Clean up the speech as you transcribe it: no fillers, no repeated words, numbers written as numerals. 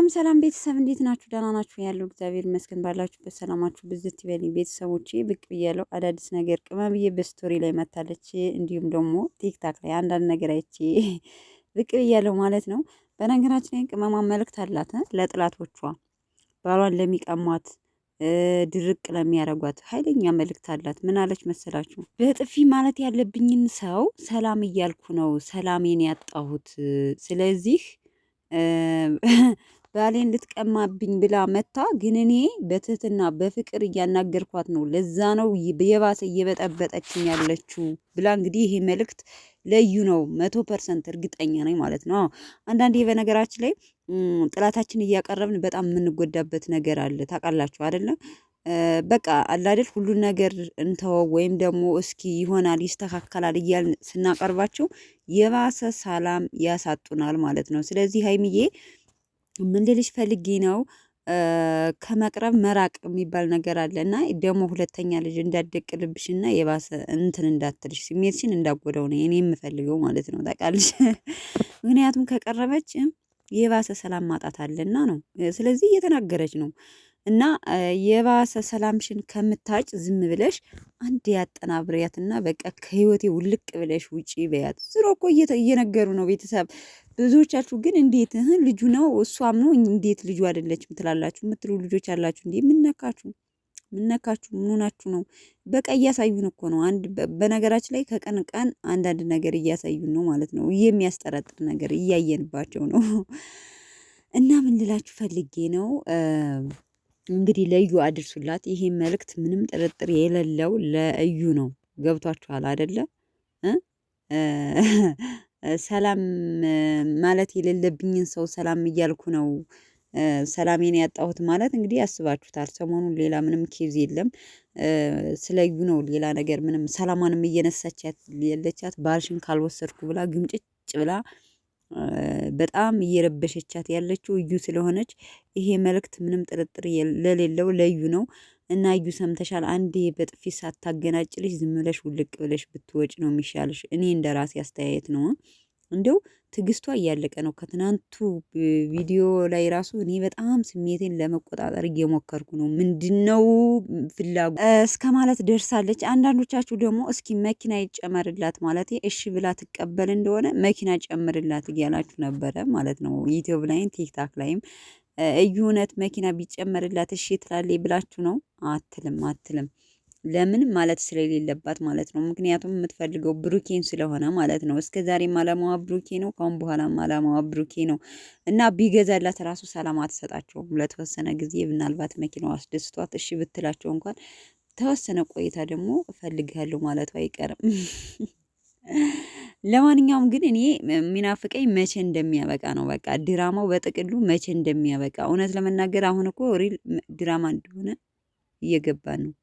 ሰላም ሰላም ቤተሰብ እንዴት ናችሁ? ደህና ናችሁ? ያለው እግዚአብሔር ይመስገን። ባላችሁበት ሰላማችሁ ብዝት ይበል። ቤተሰቦቼ ብቅ ብያለሁ። አዳዲስ ነገር ቅመምዬ በስቶሪ ላይ መታለች። እንዲሁም ደግሞ ቲክታክ ላይ አንዳንድ ነገር አይቼ ብቅ ብያለሁ ማለት ነው። በነገራችን ላይ ቅመማ መልእክት አላት ለጥላቶቿ፣ ባሏን ለሚቀሟት፣ ድርቅ ለሚያረጓት ኃይለኛ መልእክት አላት። ምን አለች መሰላችሁ? በጥፊ ማለት ያለብኝን ሰው ሰላም እያልኩ ነው ሰላሜን ያጣሁት። ስለዚህ ባሌን ልትቀማብኝ ብላ መታ፣ ግን እኔ በትህትና በፍቅር እያናገርኳት ነው። ለዛ ነው የባሰ እየበጠበጠችኝ ያለችው ብላ እንግዲህ ይሄ መልእክት ለዩ ነው 100% እርግጠኛ ነኝ ማለት ነው። አንዳንዴ በነገራችን ላይ ጥላታችን እያቀረብን በጣም የምንጎዳበት ነገር አለ። ታውቃላችሁ አይደለም? በቃ አላደል ሁሉን ነገር እንተወው ወይም ደግሞ እስኪ ይሆናል ይስተካከላል እያልን ስናቀርባቸው የባሰ ሰላም ያሳጡናል ማለት ነው። ስለዚህ ሀይሚዬ ምን ልልሽ ፈልጌ ነው፣ ከመቅረብ መራቅ የሚባል ነገር አለ እና ደግሞ ሁለተኛ ልጅ እንዳትደቅልብሽ እና የባሰ እንትን እንዳትልሽ ስሜትሽን እንዳጎዳው ነው እኔ የምፈልገው ማለት ነው። ታውቃለሽ ምክንያቱም ከቀረበች የባሰ ሰላም ማጣት አለና ነው። ስለዚህ እየተናገረች ነው እና የባሰ ሰላምሽን ከምታጭ ዝም ብለሽ አንድ ያጠናብሪያትና በቃ ከህይወቴ ውልቅ ብለሽ ውጪ በያት። ዝሮ እኮ እየነገሩ ነው ቤተሰብ። ብዙዎቻችሁ ግን እንዴት ልጁ ነው እሷም ነው እንዴት ልጁ አይደለችም ትላላችሁ የምትሉ ልጆች አላችሁ። እንዴ ምነካችሁ? ምነካችሁ? ምን ሆናችሁ ነው? በቃ እያሳዩን እኮ ነው። በነገራችን ላይ ከቀን ቀን አንዳንድ ነገር እያሳዩን ነው ማለት ነው። የሚያስጠረጥር ነገር እያየንባቸው ነው። እና ምን ልላችሁ ፈልጌ ነው እንግዲህ ለእዩ አድርሱላት። ይሄ መልእክት ምንም ጥርጥር የሌለው ለእዩ ነው። ገብቷችኋል አይደለ? ሰላም ማለት የሌለብኝን ሰው ሰላም እያልኩ ነው ሰላሜን ያጣሁት ማለት እንግዲህ ያስባችሁታል። ሰሞኑን ሌላ ምንም ኬዝ የለም። ስለ እዩ ነው። ሌላ ነገር ምንም ሰላማንም እየነሳቻት የለቻት። ባልሽን ካልወሰድኩ ብላ ግምጭጭ ብላ በጣም እየረበሸቻት ያለችው እዩ ስለሆነች ይሄ መልእክት ምንም ጥርጥር ለሌለው ለዩ ነው። እና እዩ ሰምተሻል? አንዴ በጥፊ ሳታገናጭልሽ ዝም ብለሽ ውልቅ ብለሽ ብትወጭ ነው የሚሻልሽ። እኔ እንደ ራሴ አስተያየት ነው። እንደው ትግስቷ እያለቀ ነው። ከትናንቱ ቪዲዮ ላይ ራሱ እኔ በጣም ስሜቴን ለመቆጣጠር እየሞከርኩ ነው። ምንድነው ፍላጎት እስከ ማለት ደርሳለች። አንዳንዶቻችሁ ደግሞ እስኪ መኪና ይጨመርላት ማለት እሺ ብላ ትቀበል እንደሆነ መኪና ጨምርላት እያላችሁ ነበረ ማለት ነው። ዩቲዩብ ላይም ቲክታክ ላይም እዩ እውነት መኪና ቢጨመርላት እሺ ትላለች ብላችሁ ነው? አትልም። ለምን ማለት ስለሌለባት ማለት ነው። ምክንያቱም የምትፈልገው ብሩኬን ስለሆነ ማለት ነው። እስከ ዛሬም አላማዋ ብሩኬ ነው። ካሁን በኋላም አላማዋ ብሩኬ ነው እና ቢገዛላት ራሱ ሰላም አትሰጣቸውም። ለተወሰነ ጊዜ ምናልባት መኪናው አስደስቷት እሺ ብትላቸው እንኳን ተወሰነ ቆይታ ደግሞ እፈልግሃለሁ ማለቱ አይቀርም። ለማንኛውም ግን እኔ የሚናፍቀኝ መቼ እንደሚያበቃ ነው። በቃ ድራማው በጥቅሉ መቼ እንደሚያበቃ እውነት ለመናገር አሁን እኮ ሪል ድራማ እንደሆነ እየገባን ነው።